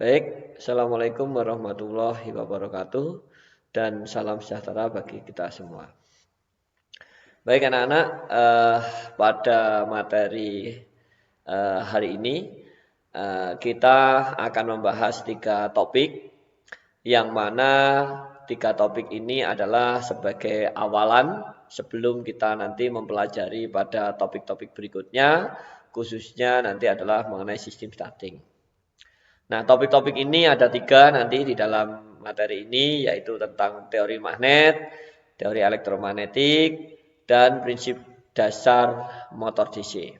Baik, Assalamualaikum warahmatullahi wabarakatuh dan salam sejahtera bagi kita semua. Baik anak-anak, pada materi hari ini kita akan membahas 3 topik yang mana 3 topik ini adalah sebagai awalan sebelum kita nanti mempelajari pada topik-topik berikutnya, khususnya nanti adalah mengenai sistem starting. Nah, topik-topik ini ada 3 nanti di dalam materi ini, yaitu tentang teori magnet, teori elektromagnetik, dan prinsip dasar motor DC.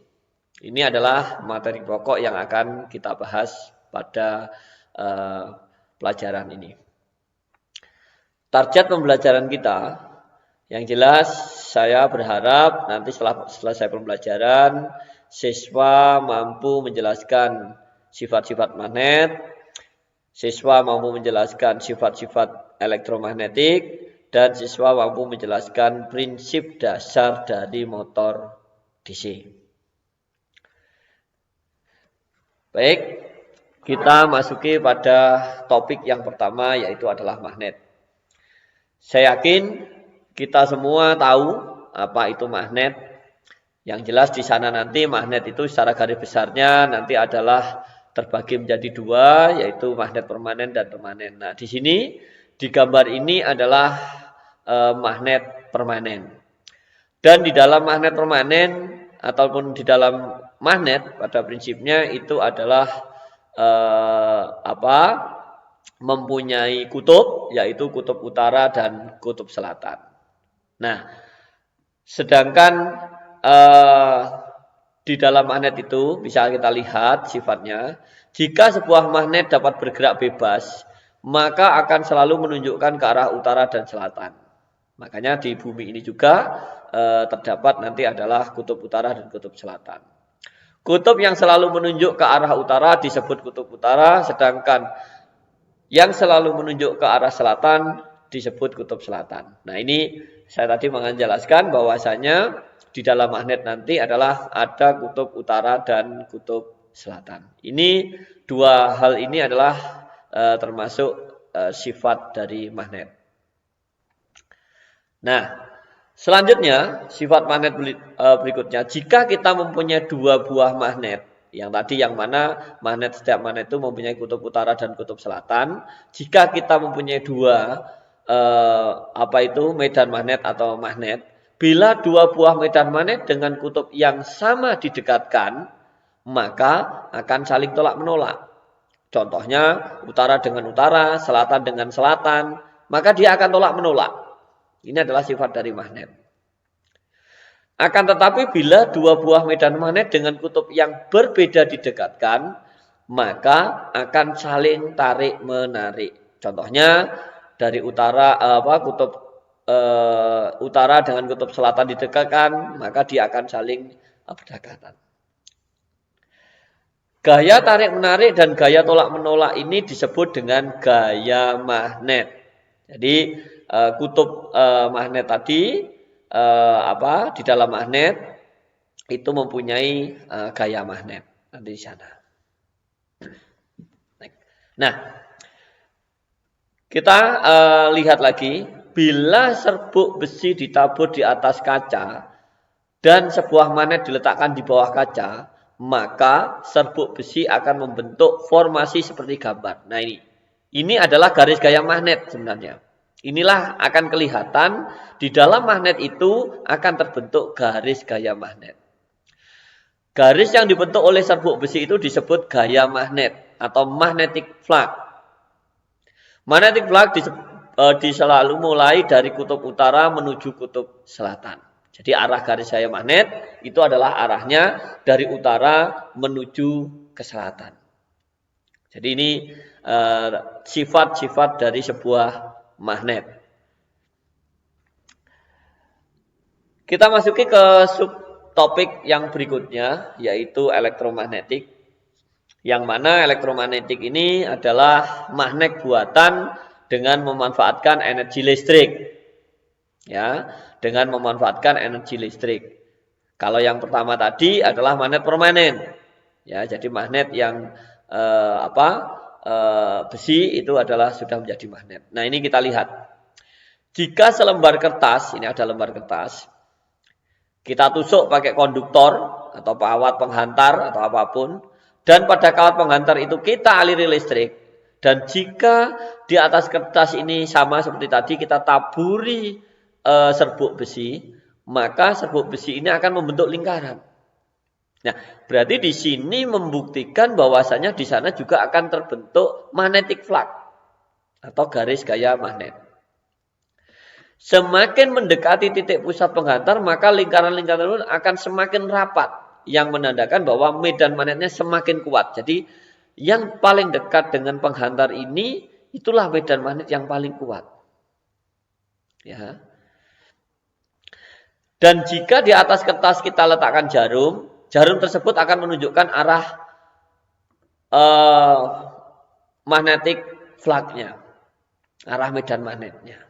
Ini adalah materi pokok yang akan kita bahas pada pelajaran ini. Target pembelajaran kita, yang jelas saya berharap nanti setelah selesai pembelajaran, siswa mampu menjelaskan sifat-sifat magnet, siswa mampu menjelaskan sifat-sifat elektromagnetik, dan siswa mampu menjelaskan prinsip dasar dari motor DC. Baik, kita masuki pada topik yang pertama, yaitu adalah magnet. Saya yakin kita semua tahu apa itu magnet. Yang jelas di sana nanti magnet itu secara garis besarnya nanti adalah terbagi menjadi 2, yaitu magnet permanen dan permanen. Nah, di sini di gambar ini adalah magnet permanen. Dan di dalam magnet permanen ataupun di dalam magnet pada prinsipnya itu adalah mempunyai kutub, yaitu kutub utara dan kutub selatan. Nah, sedangkan di dalam magnet itu bisa kita lihat sifatnya, jika sebuah magnet dapat bergerak bebas, maka akan selalu menunjukkan ke arah utara dan selatan. Makanya di bumi ini juga terdapat nanti adalah kutub utara dan kutub selatan. Kutub yang selalu menunjuk ke arah utara disebut kutub utara, sedangkan yang selalu menunjuk ke arah selatan disebut kutub selatan. Nah, ini saya tadi menjelaskan bahwasanya di dalam magnet nanti adalah ada kutub utara dan kutub selatan. Ini 2 hal ini adalah termasuk sifat dari magnet. Nah, selanjutnya sifat magnet berikutnya, jika kita mempunyai 2 buah magnet, yang tadi yang mana setiap magnet itu mempunyai kutub utara dan kutub selatan. Jika kita mempunyai 2 medan magnet atau magnet, bila 2 buah medan magnet dengan kutub yang sama didekatkan, maka akan saling tolak menolak. Contohnya utara dengan utara, selatan dengan selatan, maka dia akan tolak menolak. Ini adalah sifat dari magnet. Akan tetapi bila 2 buah medan magnet dengan kutub yang berbeda didekatkan, maka akan saling tarik menarik. Contohnya dari kutub utara dengan kutub selatan didekatkan, maka dia akan saling berdekatan. Gaya tarik menarik dan gaya tolak menolak ini disebut dengan gaya magnet. Jadi kutub magnet tadi di dalam magnet itu mempunyai gaya magnet nanti di sana. Nah, kita lihat lagi, bila serbuk besi ditabur di atas kaca dan sebuah magnet diletakkan di bawah kaca, maka serbuk besi akan membentuk formasi seperti gambar. Nah, ini adalah garis gaya magnet sebenarnya. Inilah akan kelihatan di dalam magnet itu akan terbentuk garis gaya magnet. Garis yang dibentuk oleh serbuk besi itu disebut gaya magnet atau magnetic flux. Magnetic flux selalu mulai dari kutub utara menuju kutub selatan. Jadi arah garis gaya magnet itu adalah arahnya dari utara menuju ke selatan. Jadi ini sifat-sifat dari sebuah magnet. Kita masuki ke subtopik yang berikutnya, yaitu elektromagnetik. Yang mana elektromagnetik ini adalah magnet buatan dengan memanfaatkan energi listrik. Ya, dengan memanfaatkan energi listrik. Kalau yang pertama tadi adalah magnet permanen. Ya, jadi magnet yang besi itu adalah sudah menjadi magnet. Nah, ini kita lihat. Jika selembar kertas, ini ada lembar kertas, kita tusuk pakai konduktor atau kawat penghantar atau apapun, dan pada kawat penghantar itu kita aliri listrik, dan jika di atas kertas ini sama seperti tadi kita taburi serbuk besi, maka serbuk besi ini akan membentuk lingkaran. Nah, berarti di sini membuktikan bahwasanya di sana juga akan terbentuk magnetic flux atau garis gaya magnet. Semakin mendekati titik pusat penghantar, maka lingkaran-lingkaran akan semakin rapat, yang menandakan bahwa medan magnetnya semakin kuat. Jadi, yang paling dekat dengan penghantar ini, itulah medan magnet yang paling kuat. Ya. Dan jika di atas kertas kita letakkan jarum, jarum tersebut akan menunjukkan arah magnetic flux-nya, arah medan magnetnya.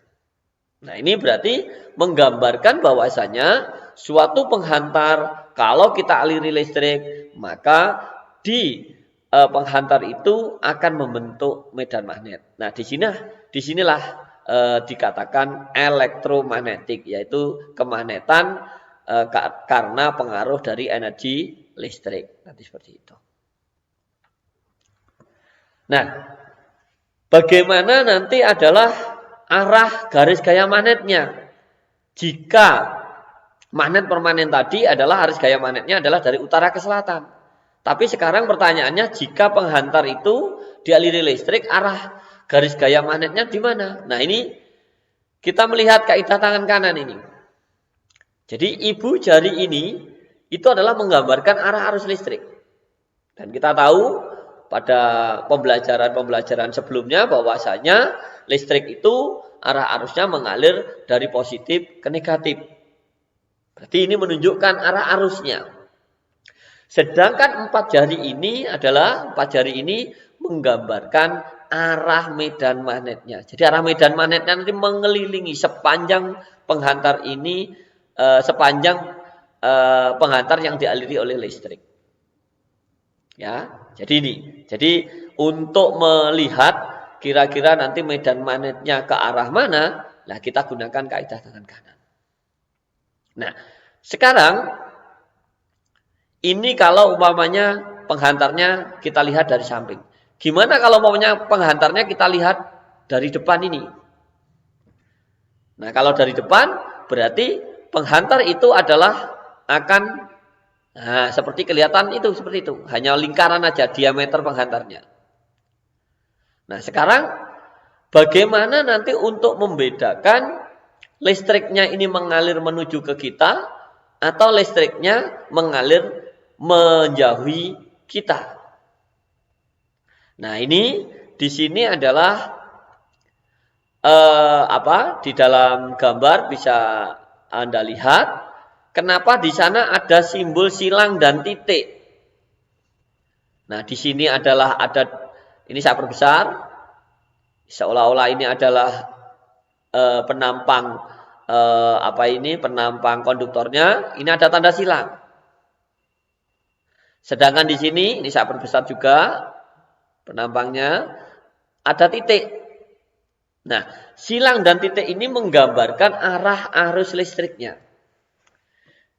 Nah, ini berarti menggambarkan bahwasanya suatu penghantar kalau kita aliri listrik, maka di penghantar itu akan membentuk medan magnet. Nah, disinilah dikatakan elektromagnetik, yaitu kemagnetan karena pengaruh dari energi listrik. Nanti seperti itu. Nah, bagaimana nanti adalah arah garis gaya magnetnya. Jika magnet permanen tadi adalah garis gaya magnetnya adalah dari utara ke selatan. Tapi sekarang pertanyaannya, jika penghantar itu dialiri listrik, arah garis gaya magnetnya di mana? Nah, ini kita melihat kaidah tangan kanan ini. Jadi ibu jari ini itu adalah menggambarkan arah arus listrik. Dan kita tahu pada pembelajaran sebelumnya bahwasanya listrik itu arah arusnya mengalir dari positif ke negatif. Berarti ini menunjukkan arah arusnya. Sedangkan empat jari ini menggambarkan arah medan magnetnya. Jadi arah medan magnetnya nanti mengelilingi sepanjang penghantar ini, sepanjang penghantar yang dialiri oleh listrik. Ya, jadi ini. Jadi untuk melihat kira-kira nanti medan magnetnya ke arah mana, nah kita gunakan kaidah tangan kanan. Nah, sekarang ini kalau umpamanya penghantarnya kita lihat dari samping. Gimana kalau umpamanya penghantarnya kita lihat dari depan ini? Nah, kalau dari depan berarti penghantar itu adalah akan seperti kelihatan itu, seperti itu. Hanya lingkaran aja diameter penghantarnya. Nah, sekarang bagaimana nanti untuk membedakan listriknya ini mengalir menuju ke kita atau listriknya mengalir menjauhi kita? Nah, ini di sini adalah di dalam gambar bisa Anda lihat. Kenapa di sana ada simbol silang dan titik? Nah, di sini adalah ini saya perbesar, seolah-olah ini adalah penampang penampang konduktornya. Ini ada tanda silang. Sedangkan di sini, ini saya perbesar juga, penampangnya ada titik. Nah, silang dan titik ini menggambarkan arah arus listriknya.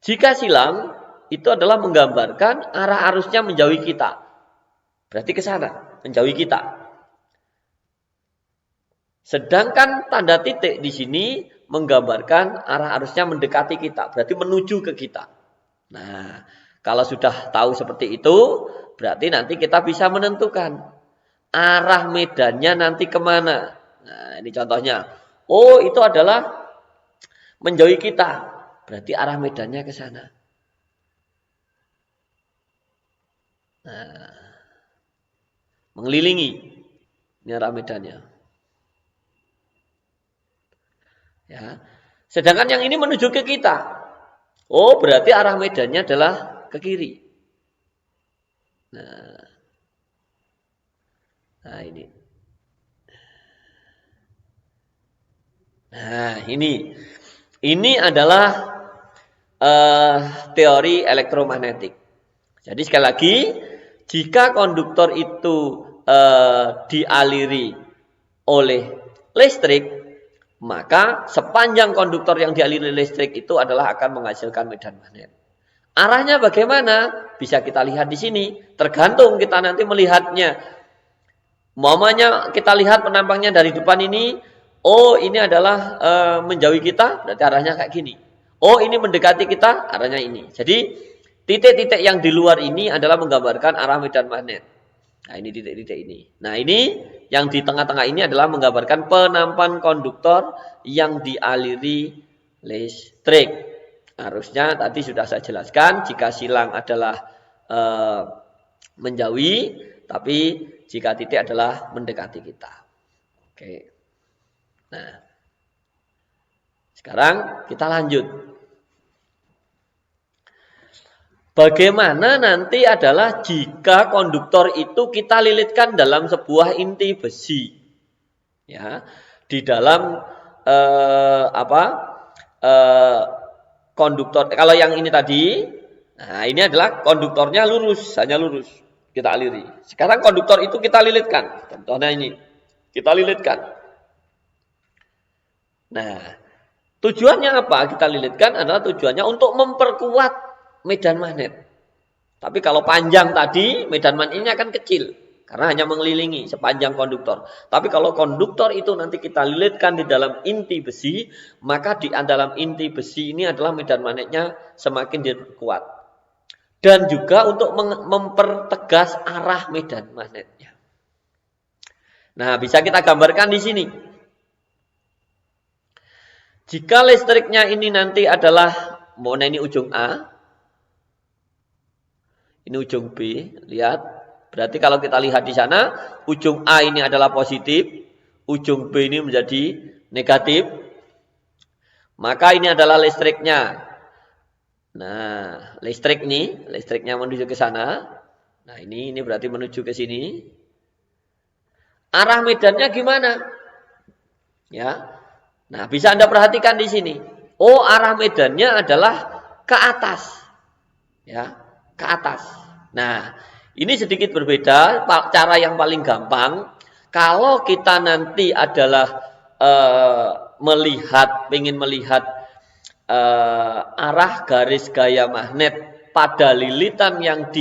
Jika silang itu adalah menggambarkan arah arusnya menjauhi kita. Berarti ke sana, menjauhi kita. Sedangkan tanda titik di sini menggambarkan arah arusnya mendekati kita, berarti menuju ke kita. Nah, kalau sudah tahu seperti itu, berarti nanti kita bisa menentukan arah medannya nanti kemana. Nah, ini contohnya. Oh, itu adalah menjauhi kita. Berarti arah medannya ke sana. Nah, mengelilingi. Ini arah medannya. Ya. Sedangkan yang ini menuju ke kita. Oh, berarti arah medannya adalah ke kiri. Nah ini. Nah, ini adalah teori elektromagnetik. Jadi sekali lagi, jika konduktor itu dialiri oleh listrik, maka sepanjang konduktor yang dialiri listrik itu adalah akan menghasilkan medan magnet. Arahnya bagaimana? Bisa kita lihat di sini. Tergantung kita nanti melihatnya. Umpamanya kita lihat penampangnya dari depan ini, oh ini adalah menjauhi kita, berarti arahnya kayak gini. Oh ini mendekati kita, arahnya ini. Jadi titik-titik yang di luar ini adalah menggambarkan arah medan magnet. Nah ini titik-titik ini. Nah ini yang di tengah-tengah ini adalah menggambarkan penampan konduktor yang dialiri listrik. Harusnya tadi sudah saya jelaskan, jika silang adalah menjauhi, tapi jika titik adalah mendekati kita. Oke. Nah, sekarang kita lanjut. Bagaimana nanti adalah jika konduktor itu kita lilitkan dalam sebuah inti besi, ya, di dalam konduktor. Kalau yang ini tadi, nah ini adalah konduktornya lurus, hanya lurus. Kita aliri. Sekarang konduktor itu kita lilitkan. Contohnya ini. Kita lilitkan. Nah, tujuannya apa? Kita lilitkan adalah tujuannya untuk memperkuat medan magnet. Tapi kalau panjang tadi, medan magnetnya akan kecil. Karena hanya mengelilingi sepanjang konduktor. Tapi kalau konduktor itu nanti kita lilitkan di dalam inti besi, maka di dalam inti besi ini adalah medan magnetnya semakin diperkuat. Dan juga untuk mempertegas arah medan magnetnya. Nah, bisa kita gambarkan di sini. Jika listriknya ini nanti adalah, ini ujung A, ini ujung B, lihat. Berarti kalau kita lihat di sana, ujung A ini adalah positif, ujung B ini menjadi negatif. Maka ini adalah listriknya. Nah, listriknya menuju ke sana. Nah, ini berarti menuju ke sini. Arah medannya gimana? Ya. Nah, bisa Anda perhatikan di sini. Oh, arah medannya adalah ke atas. Ya, ke atas. Nah, ini sedikit berbeda. Cara yang paling gampang, kalau kita nanti adalah ingin melihat arah garis gaya magnet pada lilitan yang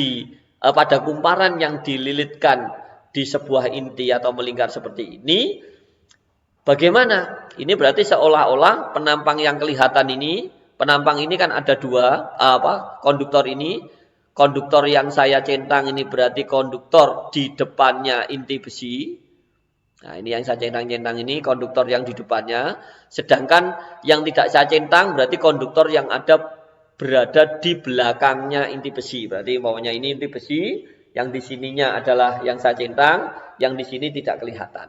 pada kumparan yang dililitkan di sebuah inti atau melingkar seperti ini, bagaimana? Ini berarti seolah-olah penampang yang kelihatan ini, penampang ini kan ada dua, konduktor ini, konduktor yang saya centang ini berarti konduktor di depannya inti besi. Nah, ini yang saya centang-centang ini konduktor yang di depannya. Sedangkan yang tidak saya centang berarti konduktor yang berada di belakangnya inti besi. Berarti maunya ini inti besi, yang di sininya adalah yang saya centang, yang di sini tidak kelihatan.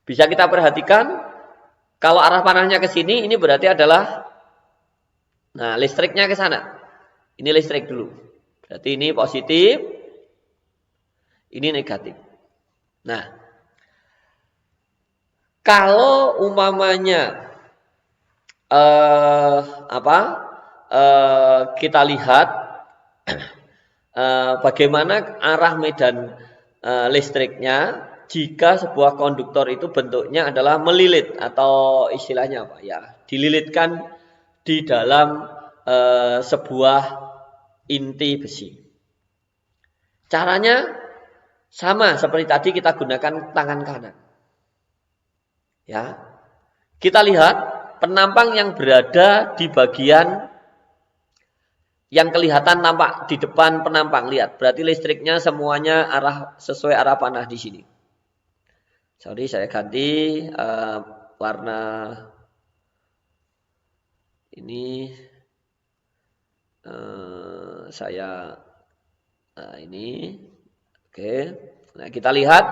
Bisa kita perhatikan, kalau arah panahnya ke sini, ini berarti adalah, nah listriknya ke sana. Ini listrik dulu. Berarti ini positif, ini negatif. Nah, kalau umpamanya kita lihat bagaimana arah medan listriknya jika sebuah konduktor itu bentuknya adalah melilit atau istilahnya apa ya, dililitkan di dalam sebuah inti besi. Caranya sama seperti tadi, kita gunakan tangan kanan. Ya, kita lihat penampang yang berada di bagian yang kelihatan nampak di depan penampang. Lihat, berarti listriknya semuanya sesuai arah panah di sini. Sorry, saya ganti warna ini. Ini, oke. Nah, kita lihat.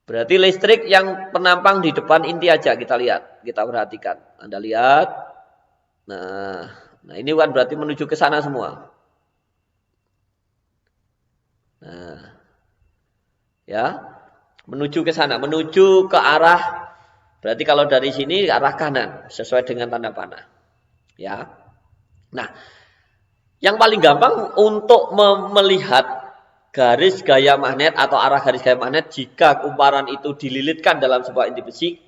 Berarti listrik yang penampang di depan inti aja kita lihat, kita perhatikan. Anda lihat. Nah ini kan berarti menuju ke sana semua. Nah, ya, menuju ke sana, menuju ke arah. Berarti kalau dari sini ke arah kanan, sesuai dengan tanda panah. Ya. Nah, yang paling gampang untuk melihat garis gaya magnet atau arah garis gaya magnet jika kumparan itu dililitkan dalam sebuah inti besi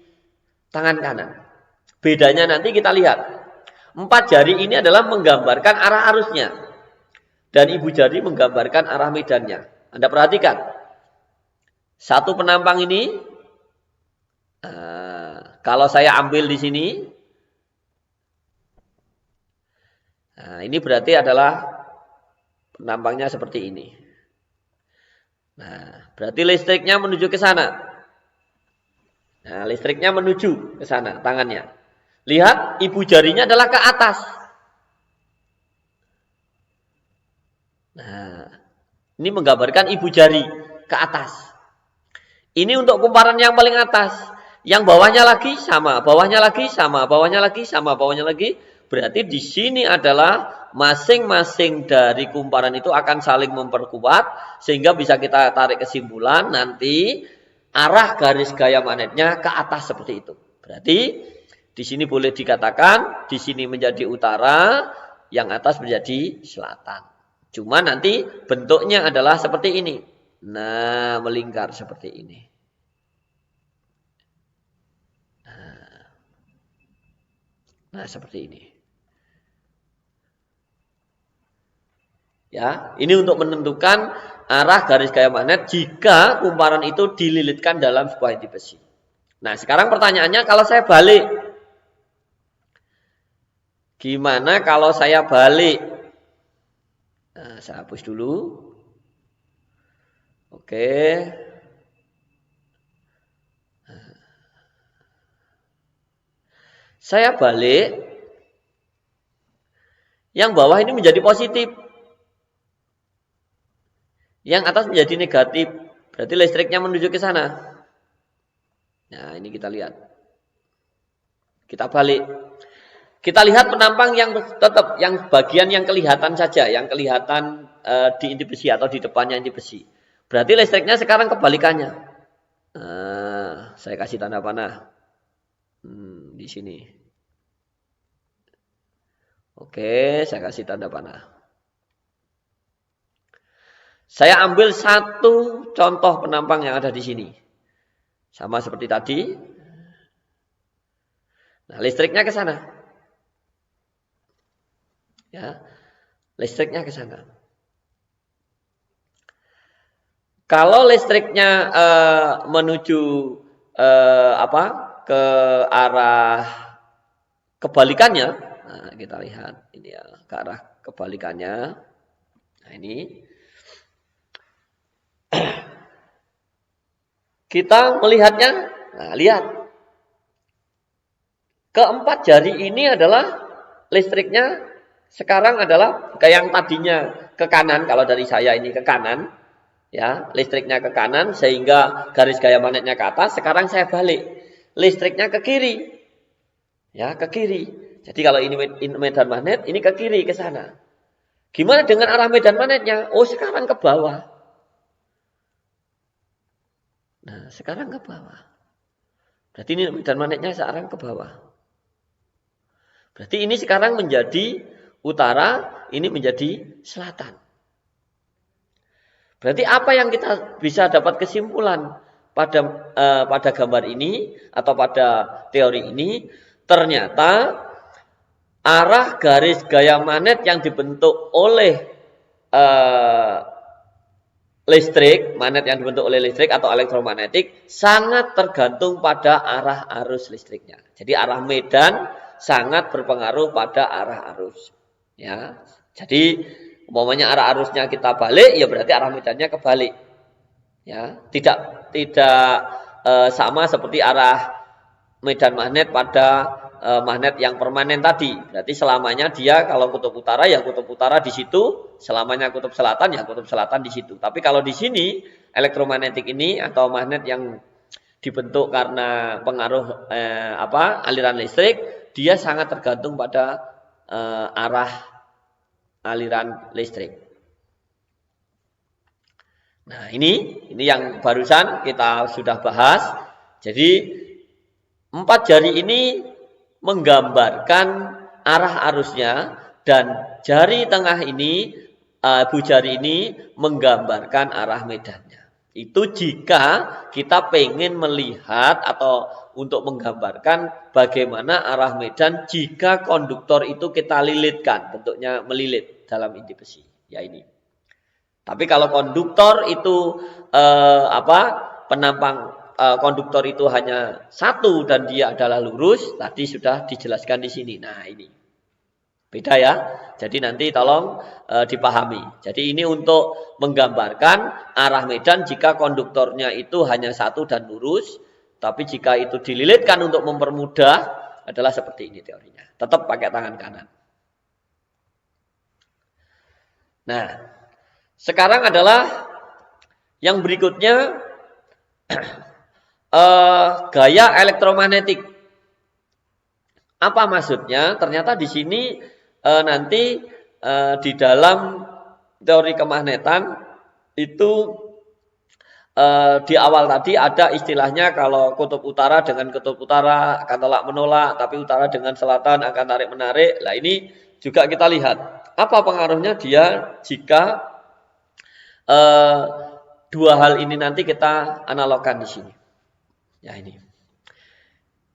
tangan kanan. Bedanya nanti kita lihat. 4 jari ini adalah menggambarkan arah arusnya. Dan ibu jari menggambarkan arah medannya. Anda perhatikan. Satu penampang ini, kalau saya ambil di sini, ini berarti adalah penampangnya seperti ini. Nah, berarti listriknya menuju ke sana. Nah, listriknya menuju ke sana, tangannya. Lihat, ibu jarinya adalah ke atas. Nah, ini menggambarkan ibu jari ke atas. Ini untuk kumparan yang paling atas. Yang bawahnya lagi sama, bawahnya lagi sama, bawahnya lagi sama, bawahnya lagi. Berarti di sini adalah masing-masing dari kumparan itu akan saling memperkuat sehingga bisa kita tarik kesimpulan nanti arah garis gaya magnetnya ke atas seperti itu. Berarti di sini boleh dikatakan di sini menjadi utara, yang atas menjadi selatan. Cuma nanti bentuknya adalah seperti ini. Nah, melingkar seperti ini. Nah, seperti ini. Ya, ini untuk menentukan arah garis gaya magnet jika kumparan itu dililitkan dalam sebuah inti besi. Nah, sekarang pertanyaannya kalau saya balik. Gimana kalau saya balik? Nah, saya hapus dulu. Oke. Saya balik. Yang bawah ini menjadi positif. Yang atas menjadi negatif. Berarti listriknya menuju ke sana. Nah, ini kita lihat. Kita balik. Kita lihat penampang yang tetap, yang bagian yang kelihatan saja. Yang kelihatan di inti besi atau di depannya inti besi. Berarti listriknya sekarang kebalikannya. Saya kasih tanda panah. Di sini. Oke, saya kasih tanda panah. Saya ambil satu contoh penampang yang ada di sini. Sama seperti tadi. Nah, listriknya ke sana. Ya. Listriknya ke sana. Kalau listriknya menuju ke arah kebalikannya, nah, kita lihat ini ya, ke arah kebalikannya. Nah, ini kita melihatnya, nah lihat. Keempat jari ini adalah listriknya sekarang adalah kayak yang tadinya ke kanan, kalau dari saya ini ke kanan. Ya, listriknya ke kanan sehingga garis gaya magnetnya ke atas. Sekarang saya balik. Listriknya ke kiri. Ya, ke kiri. Jadi kalau ini medan magnet, ini ke kiri ke sana. Gimana dengan arah medan magnetnya? Oh, sekarang ke bawah. Nah, sekarang ke bawah. Berarti ini medan magnetnya sekarang ke bawah. Berarti ini sekarang menjadi utara, ini menjadi selatan. Berarti apa yang kita bisa dapat kesimpulan pada gambar ini atau pada teori ini? Ternyata arah garis gaya magnet yang dibentuk oleh listrik, magnet yang dibentuk oleh listrik atau elektromagnetik sangat tergantung pada arah arus listriknya. Jadi arah medan sangat berpengaruh pada arah arus. Ya, jadi umpamanya arah arusnya kita balik, ya berarti arah medannya kebalik. Ya, tidak sama seperti arah medan magnet pada magnet yang permanen tadi. Berarti selamanya dia kalau kutub utara ya kutub utara di situ, selamanya kutub selatan ya kutub selatan di situ. Tapi kalau di sini elektromagnetik ini atau magnet yang dibentuk karena pengaruh aliran listrik, dia sangat tergantung pada arah aliran listrik. Nah, ini yang barusan kita sudah bahas. Jadi 4 jari ini menggambarkan arah arusnya dan jari tengah ini Ibu jari ini menggambarkan arah medannya. Itu jika kita pengen melihat atau untuk menggambarkan bagaimana arah medan jika konduktor itu kita lilitkan, bentuknya melilit dalam inti besi. Ya ini. Tapi kalau konduktor itu penampang konduktor itu hanya satu dan dia adalah lurus, tadi sudah dijelaskan di sini. Nah, ini. Beda ya. Jadi nanti tolong dipahami. Jadi ini untuk menggambarkan arah medan jika konduktornya itu hanya satu dan lurus, tapi jika itu dililitkan untuk mempermudah adalah seperti ini teorinya. Tetap pakai tangan kanan. Nah, sekarang adalah yang berikutnya gaya elektromagnetik. Apa maksudnya? Ternyata di sini nanti di dalam teori kemagnetan itu di awal tadi ada istilahnya kalau kutub utara dengan kutub utara akan tolak menolak, tapi utara dengan selatan akan tarik menarik. Nah ini juga kita lihat apa pengaruhnya dia jika dua hal ini nanti kita analogkan di sini. Ya ini.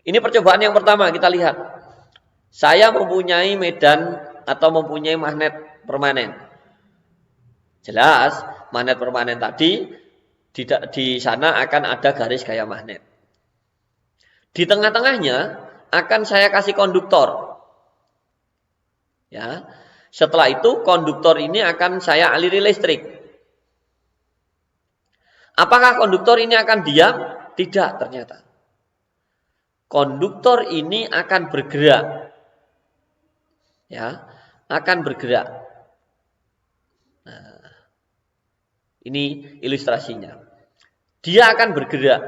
Ini percobaan yang pertama kita lihat. Saya mempunyai medan atau mempunyai magnet permanen. Jelas, magnet permanen tadi di sana akan ada garis gaya magnet. Di tengah-tengahnya akan saya kasih konduktor. Ya. Setelah itu konduktor ini akan saya aliri listrik. Apakah konduktor ini akan diam? Tidak ternyata. Konduktor ini akan bergerak. Ya, akan bergerak. Nah, ini ilustrasinya. Dia akan bergerak.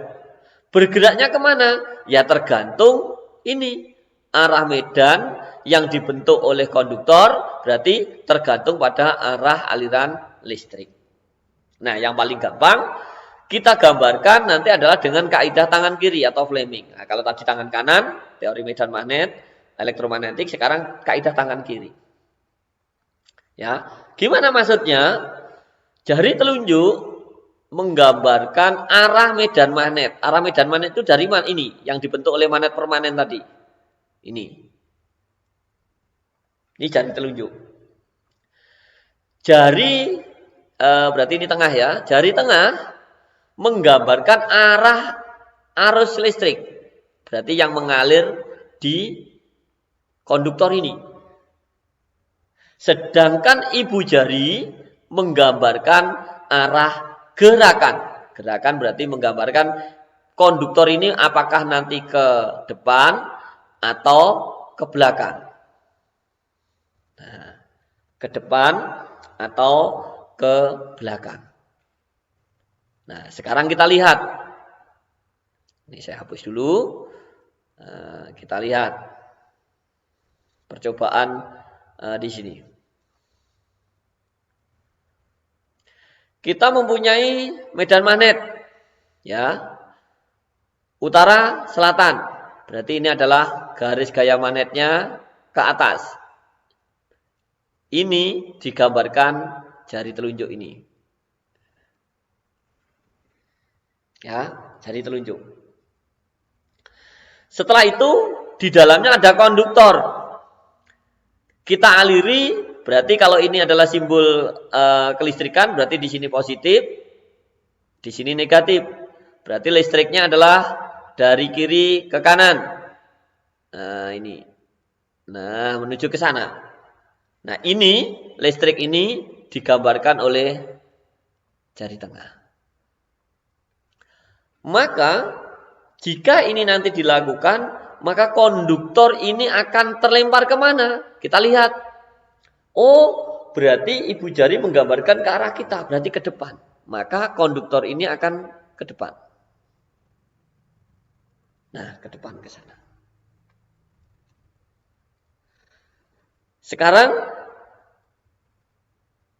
Bergeraknya kemana? Ya tergantung ini. Arah medan yang dibentuk oleh konduktor berarti tergantung pada arah aliran listrik. Nah, yang paling gampang kita gambarkan nanti adalah dengan kaidah tangan kiri atau Fleming. Nah, kalau tadi tangan kanan, teori medan magnet, elektromagnetik, sekarang kaidah tangan kiri. Ya, gimana maksudnya? Jari telunjuk menggambarkan arah medan magnet. Arah medan magnet itu dari mana? Ini yang dibentuk oleh magnet permanen tadi. Ini jari telunjuk. Jari berarti ini tengah ya. Jari tengah menggambarkan arah arus listrik. Berarti yang mengalir di konduktor ini. Sedangkan ibu jari menggambarkan arah gerakan. Gerakan berarti menggambarkan konduktor ini apakah nanti ke depan atau ke belakang. Nah, ke depan atau ke belakang. Nah, sekarang kita lihat. Ini saya hapus dulu. Kita lihat percobaan di sini. Kita mempunyai medan magnet, ya, utara selatan. Berarti ini adalah garis gaya magnetnya ke atas. Ini digambarkan jari telunjuk ini. Ya, jari telunjuk. Setelah itu di dalamnya ada konduktor. Kita aliri, berarti kalau ini adalah simbol kelistrikan, berarti di sini positif, di sini negatif. Berarti listriknya adalah dari kiri ke kanan. Nah, ini. Nah, menuju ke sana. Nah, ini listrik ini digambarkan oleh jari tengah. Maka jika ini nanti dilakukan, maka konduktor ini akan terlempar kemana? Kita lihat. Oh, berarti ibu jari menggambarkan ke arah kita, berarti ke depan. Maka konduktor ini akan ke depan. Nah, ke depan ke sana. Sekarang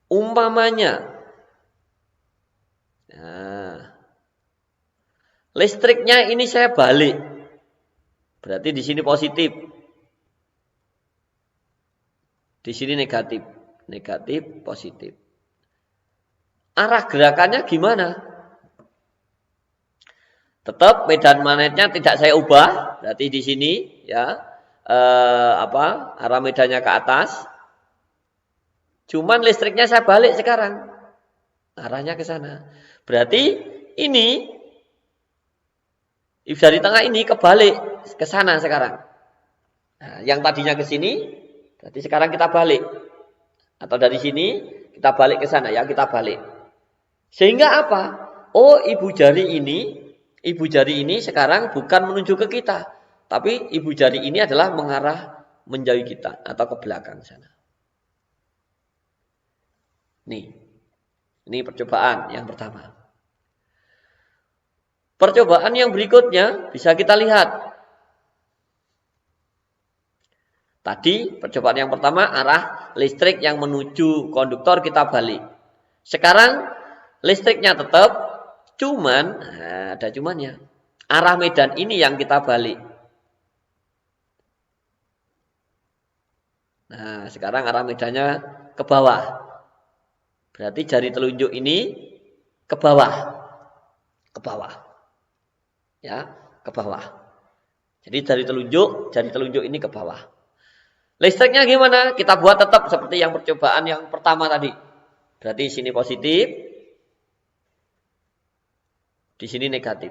umpamanya listriknya ini saya balik. Berarti di sini positif. Di sini negatif. Negatif, positif. arah gerakannya gimana? Tetap medan magnetnya tidak saya ubah, berarti di sini ya arah medannya ke atas. Cuman listriknya saya balik sekarang, arahnya ke sana. Berarti ini jari tengah ini kebalik ke sana sekarang. Nah, yang tadinya ke sini, berarti sekarang kita balik. Atau dari sini kita balik ke sana ya, kita balik. Sehingga apa? Oh, ibu jari ini sekarang bukan menuju ke kita, tapi ibu jari ini adalah mengarah menjauhi kita atau ke belakang sana. Nih. Ini percobaan yang pertama. Percobaan yang berikutnya bisa kita lihat. Tadi percobaan yang pertama arah listrik yang menuju konduktor kita balik. Sekarang listriknya tetap, cuman ada cumannya. Arah medan ini yang kita balik. Nah, sekarang arah medannya ke bawah. Berarti jari telunjuk ini ke bawah. Ke bawah. Ya, ke bawah. Jadi jari telunjuk ini ke bawah. Listriknya gimana? Kita buat tetap seperti yang percobaan yang pertama tadi. Berarti sini positif, di sini negatif.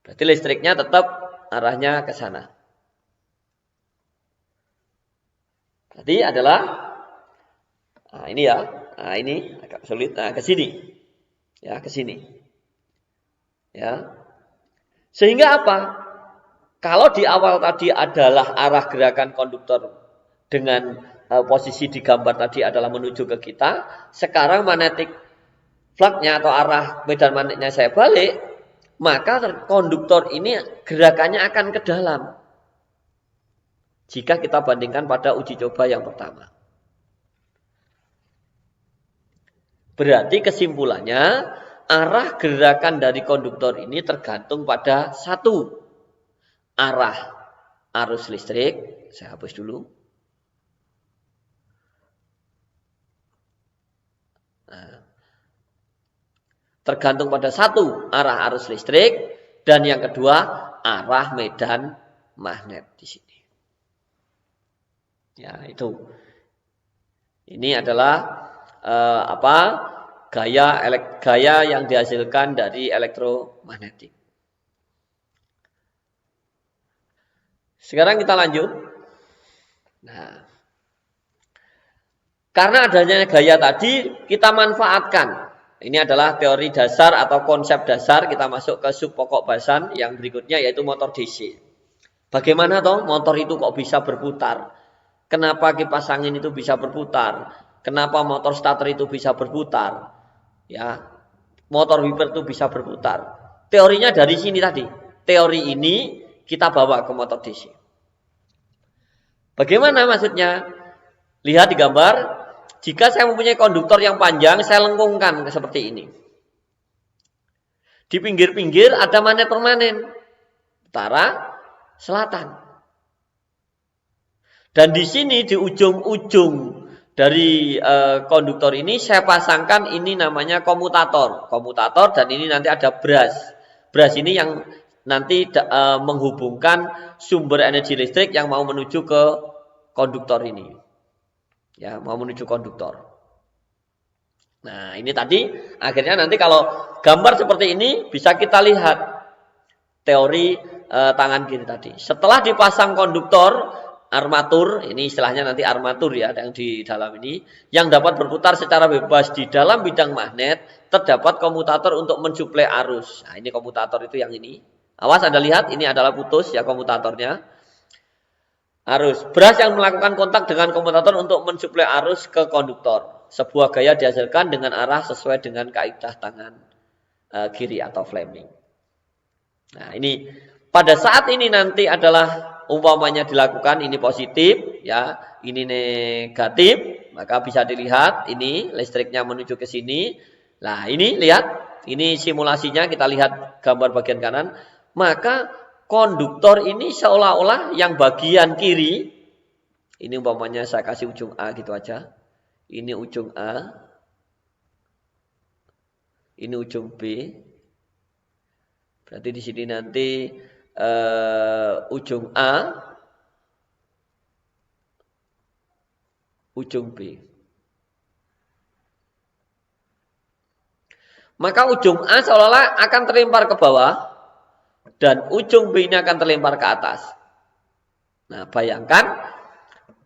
Berarti listriknya tetap arahnya ke sana. Berarti adalah, ini ya, ini agak sulit, ke sini, ya ke sini, ya. Sehingga apa? Kalau di awal tadi adalah arah gerakan konduktor dengan posisi di gambar tadi adalah menuju ke kita, sekarang magnetic flux-nya atau arah medan magnetnya saya balik, maka konduktor ini gerakannya akan ke dalam. Jika kita bandingkan pada uji coba yang pertama. Berarti kesimpulannya, arah gerakan dari konduktor ini tergantung pada satu, arah arus listrik. Saya hapus dulu. Nah, tergantung pada satu, arah arus listrik, dan yang kedua, arah medan magnet di sini. Ya, itu. Ini adalah gaya yang dihasilkan dari elektromagnetik. Sekarang kita lanjut. Nah, karena adanya gaya tadi, kita manfaatkan. Ini adalah teori dasar atau konsep dasar. Kita masuk ke sub pokok bahasan yang berikutnya, yaitu motor DC. Bagaimana toh motor itu kok bisa berputar? Kenapa kipas angin itu bisa berputar? Kenapa motor starter itu bisa berputar? Ya, motor wiper itu bisa berputar. Teorinya dari sini tadi. Teori ini kita bawa ke motor DC. Bagaimana maksudnya? Lihat di gambar. Jika saya mempunyai konduktor yang panjang, saya lengkungkan seperti ini. Di pinggir-pinggir ada magnet permanen. Utara, selatan. Dan di sini di ujung-ujung dari konduktor ini saya pasangkan ini namanya komutator. Komutator dan ini nanti ada brush. Brush ini yang nanti menghubungkan sumber energi listrik yang mau menuju ke konduktor ini. Ya, mau menuju konduktor. Nah, ini tadi akhirnya nanti kalau gambar seperti ini bisa kita lihat teori tangan kiri tadi. Setelah dipasang konduktor armatur, ini istilahnya nanti armatur ya yang di dalam ini, yang dapat berputar secara bebas di dalam bidang magnet, terdapat komutator untuk mensuplai arus. Nah, ini komutator itu yang ini. Awas Anda lihat, ini adalah putus ya komutatornya. Arus. Brush yang melakukan kontak dengan komutator untuk mensuplai arus ke konduktor. Sebuah gaya dihasilkan dengan arah sesuai dengan kaidah tangan kiri atau Fleming. Nah, ini pada saat ini nanti adalah umpamanya dilakukan ini positif ya, ini negatif, maka bisa dilihat ini listriknya menuju ke sini. Nah, ini lihat, ini simulasinya kita lihat gambar bagian kanan, maka konduktor ini seolah-olah yang bagian kiri, ini umpamanya saya kasih ujung A gitu aja. Ini ujung A. Ini ujung B. Berarti di sini nanti ujung A, ujung B. Maka ujung A seolah-olah akan terlempar ke bawah dan ujung B ini akan terlempar ke atas. Nah, bayangkan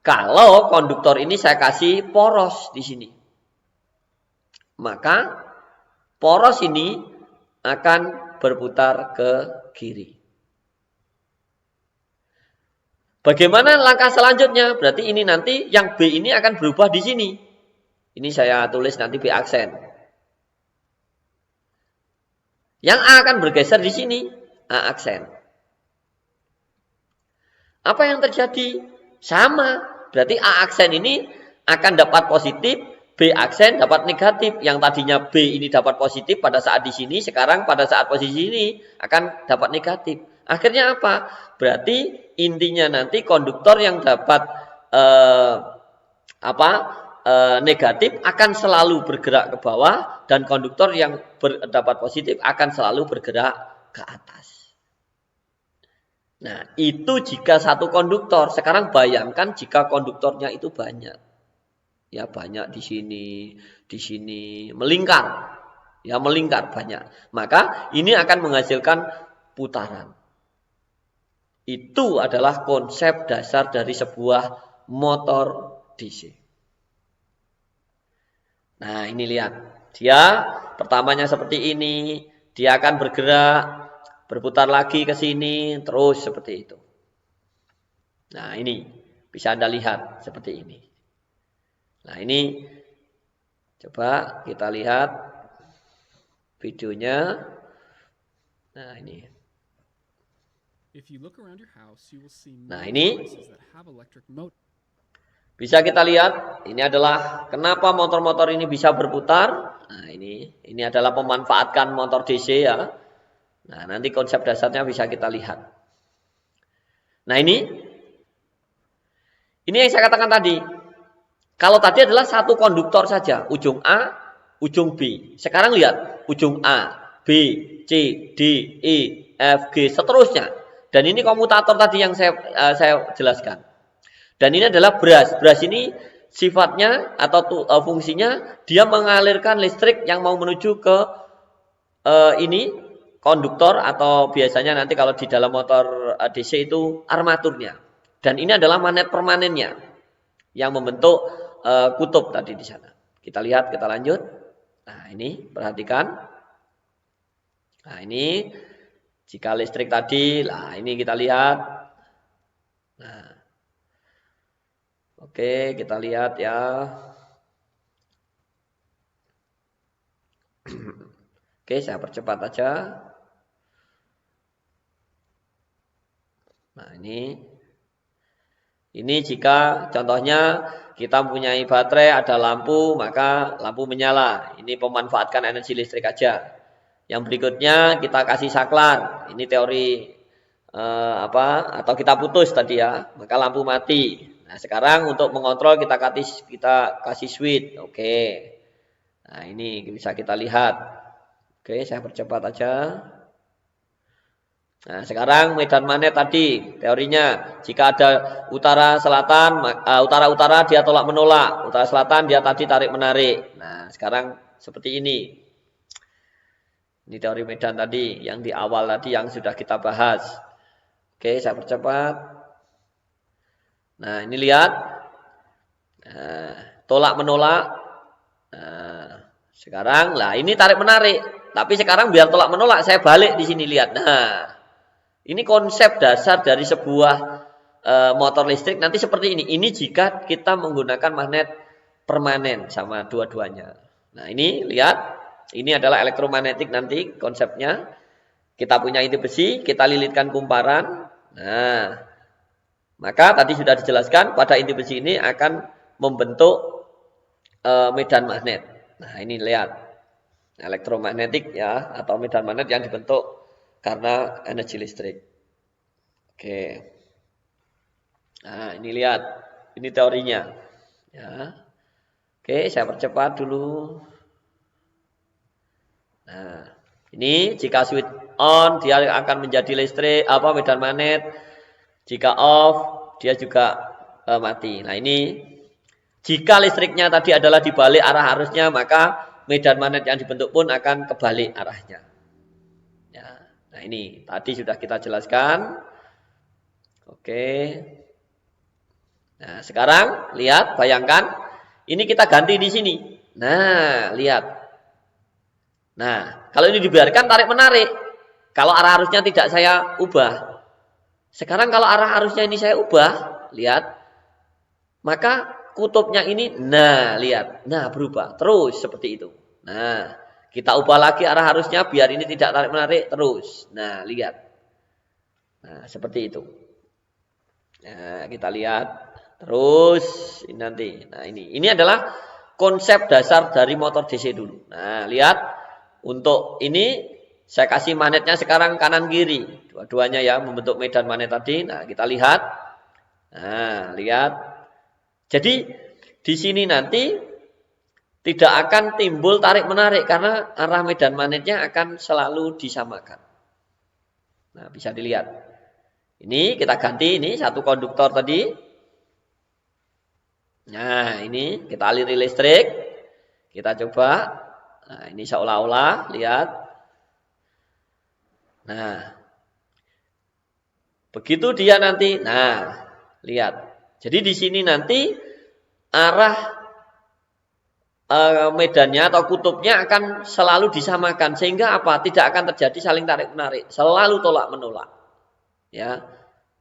kalau konduktor ini saya kasih poros di sini. Maka poros ini akan berputar ke kiri. Bagaimana langkah selanjutnya? Berarti ini nanti yang B ini akan berubah di sini. Ini saya tulis nanti B aksen. Yang A akan bergeser di sini, A aksen. Apa yang terjadi? Sama. Berarti A aksen ini akan dapat positif, B aksen dapat negatif. Yang tadinya B ini dapat positif pada saat di sini, sekarang pada saat posisi ini akan dapat negatif. Akhirnya apa? Berarti intinya nanti konduktor yang dapat negatif akan selalu bergerak ke bawah dan konduktor yang dapat positif akan selalu bergerak ke atas. Nah, itu jika satu konduktor. Sekarang bayangkan jika konduktornya itu banyak. Ya, banyak di sini melingkar. Ya, melingkar banyak. Maka ini akan menghasilkan putaran. Itu adalah konsep dasar dari sebuah motor DC. Nah, ini lihat. Dia pertamanya seperti ini. Dia akan bergerak, berputar lagi ke sini, terus seperti itu. Nah, ini bisa Anda lihat seperti ini. Nah, ini coba kita lihat videonya. Nah, ini. Nah, ini bisa kita lihat, ini adalah kenapa motor-motor ini bisa berputar. Nah, ini adalah memanfaatkan motor DC ya. Nah, nanti konsep dasarnya bisa kita lihat. Nah, ini yang saya katakan tadi. Kalau tadi adalah satu konduktor saja, ujung A, ujung B. Sekarang lihat, ujung A, B, C, D, E, F, G, seterusnya. Dan ini komutator tadi yang saya jelaskan. Dan ini adalah brush. Brush ini sifatnya atau fungsinya dia mengalirkan listrik yang mau menuju ke ini konduktor atau biasanya nanti kalau di dalam motor DC itu armaturnya. Dan ini adalah magnet permanennya yang membentuk kutub tadi di sana. Kita lihat, kita lanjut. Nah, ini perhatikan. Nah, ini jika listrik tadi, nah ini kita lihat. Nah, oke, kita lihat ya. Oke, saya percepat aja. Nah, ini jika contohnya kita mempunyai baterai, ada lampu, maka lampu menyala. Ini pemanfaatkan energi listrik aja. Yang berikutnya kita kasih saklar. Ini teori atau kita putus tadi ya, maka lampu mati. Nah, sekarang untuk mengontrol kita kasih switch. Oke. Nah, ini bisa kita lihat. Oke, saya percepat aja. Nah, sekarang medan magnet tadi teorinya jika ada utara selatan, utara dia tolak menolak, utara selatan dia tadi tarik menarik. Nah, sekarang seperti ini. Ini teori medan tadi yang di awal tadi yang sudah kita bahas. Oke, saya percepat. Nah, ini lihat. Nah, tolak menolak. Nah, sekarang lah ini tarik menarik. Tapi sekarang biar tolak menolak saya balik di sini lihat. Nah, ini konsep dasar dari sebuah motor listrik nanti seperti ini. Ini jika kita menggunakan magnet permanen sama dua-duanya. Nah, ini lihat. Ini adalah elektromagnetik nanti konsepnya. Kita punya inti besi, kita lilitkan kumparan. Nah, maka tadi sudah dijelaskan pada inti besi ini akan membentuk medan magnet. Nah, ini lihat. Elektromagnetik ya atau medan magnet yang dibentuk karena energi listrik. Oke. Nah, ini lihat. Ini teorinya. Ya. Oke, saya percepat dulu. Nah, ini jika switch on dia akan menjadi listrik medan magnet. Jika off dia juga mati. Nah, ini jika listriknya tadi adalah dibalik arah arusnya, maka medan magnet yang dibentuk pun akan kebalik arahnya. Ya. Nah, ini tadi sudah kita jelaskan. Oke. Nah, sekarang lihat, bayangkan ini kita ganti di sini. Nah, lihat. Nah, kalau ini dibiarkan tarik-menarik. Kalau arah arusnya tidak saya ubah. Sekarang kalau arah arusnya ini saya ubah, lihat. Maka kutubnya ini, nah lihat. Nah, berubah. Terus seperti itu. Nah, kita ubah lagi arah arusnya biar ini tidak tarik-menarik terus. Nah, lihat. Nah, seperti itu. Nah, kita lihat. Terus ini nanti. Nah, ini adalah konsep dasar dari motor DC dulu. Nah, lihat. Untuk ini saya kasih magnetnya sekarang kanan kiri. Dua-duanya ya membentuk medan magnet tadi. Nah, kita lihat. Nah, lihat. Jadi di sini nanti tidak akan timbul tarik-menarik karena arah medan magnetnya akan selalu disamakan. Nah, bisa dilihat. Ini kita ganti ini satu konduktor tadi. Nah, ini kita aliri listrik. Kita coba. Nah, ini seolah-olah, lihat. Nah, begitu dia nanti, nah, lihat. Jadi di sini nanti arah medannya atau kutubnya akan selalu disamakan. Sehingga apa? Tidak akan terjadi saling tarik-menarik. Selalu tolak-menolak. Ya.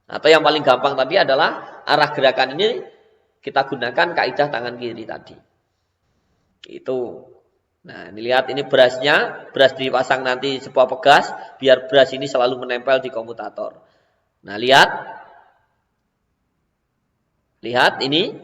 Atau yang paling gampang tadi adalah arah gerakan ini kita gunakan kaidah tangan kiri tadi. Itu. Nah, ini lihat ini berasnya, beras dipasang nanti sebuah pegas biar beras ini selalu menempel di komutator. Nah, lihat. Lihat ini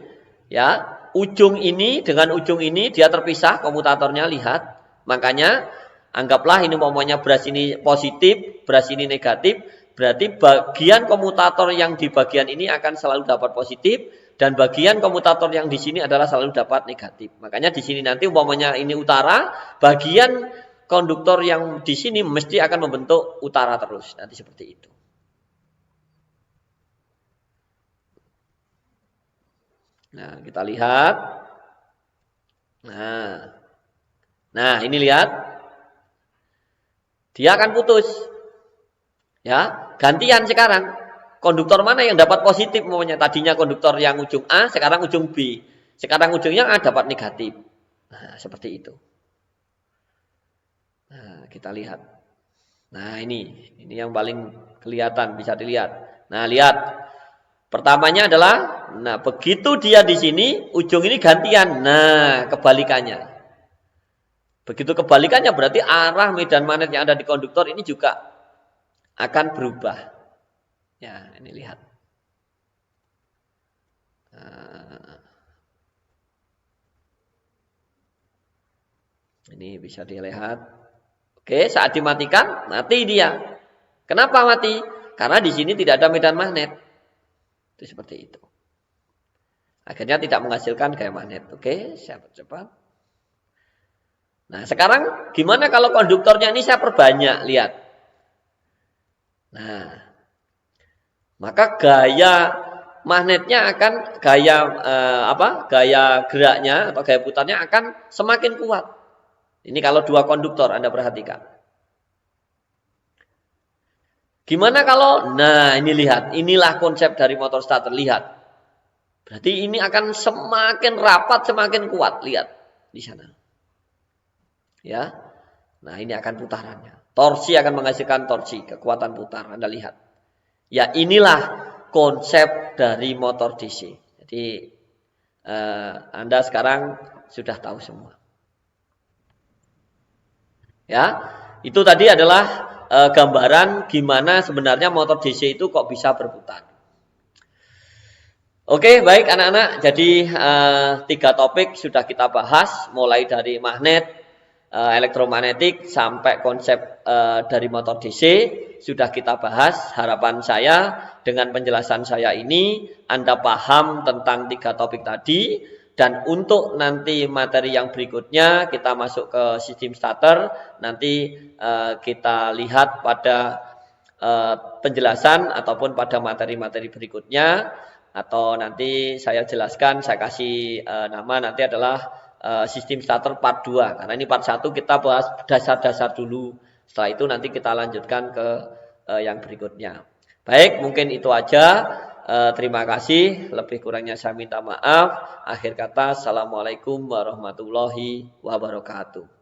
ya, ujung ini dengan ujung ini dia terpisah komutatornya, lihat. Makanya anggaplah ini umpamanya beras ini positif, beras ini negatif, berarti bagian komutator yang di bagian ini akan selalu dapat positif. Dan bagian komutator yang di sini adalah selalu dapat negatif. Makanya di sini nanti umpamanya ini utara, bagian konduktor yang di sini mesti akan membentuk utara terus. Nanti seperti itu. Nah, kita lihat. Nah, ini lihat. Dia akan putus. Ya, gantian sekarang. Konduktor mana yang dapat positif umpamanya? Tadinya konduktor yang ujung A, sekarang ujung B. Sekarang ujungnya A dapat negatif. Nah, seperti itu. Nah, kita lihat. Nah, ini yang paling kelihatan, bisa dilihat. Nah, lihat. Pertamanya adalah, nah begitu dia di sini, ujung ini gantian. Nah, kebalikannya. Begitu kebalikannya berarti arah medan magnet yang ada di konduktor ini juga akan berubah. Ya, ini lihat. Ini bisa dilihat. Oke, saat dimatikan, mati dia. Kenapa mati? Karena di sini tidak ada medan magnet. Itu seperti itu. Akhirnya tidak menghasilkan gaya magnet. Oke, saya percepat. Nah, sekarang gimana kalau konduktornya ini saya perbanyak? Lihat. Nah, maka gaya magnetnya akan gaya geraknya atau gaya putarnya akan semakin kuat. Ini kalau dua konduktor Anda perhatikan. Gimana kalau, nah ini lihat, inilah konsep dari motor starter, lihat. Berarti ini akan semakin rapat, semakin kuat, lihat di sana. Ya, nah ini akan putarannya. Torsi akan menghasilkan torsi, kekuatan putar, Anda lihat. Ya inilah konsep dari motor DC. Jadi Anda sekarang sudah tahu semua. Ya, itu tadi adalah gambaran gimana sebenarnya motor DC itu kok bisa berputar. Oke, baik anak-anak. Jadi 3 topik sudah kita bahas, mulai dari magnet, elektromagnetik sampai konsep dari motor DC sudah kita bahas. Harapan saya dengan penjelasan saya ini Anda paham tentang 3 topik tadi Dan untuk nanti materi yang berikutnya kita masuk ke sistem starter, nanti kita lihat pada penjelasan ataupun pada materi-materi berikutnya, atau nanti saya jelaskan, saya kasih nama nanti adalah sistem starter part 2, karena ini part 1 kita bahas dasar-dasar dulu, setelah itu nanti kita lanjutkan ke yang berikutnya. Baik, mungkin itu aja. Terima kasih, lebih kurangnya saya minta maaf. Akhir kata, assalamualaikum warahmatullahi wabarakatuh.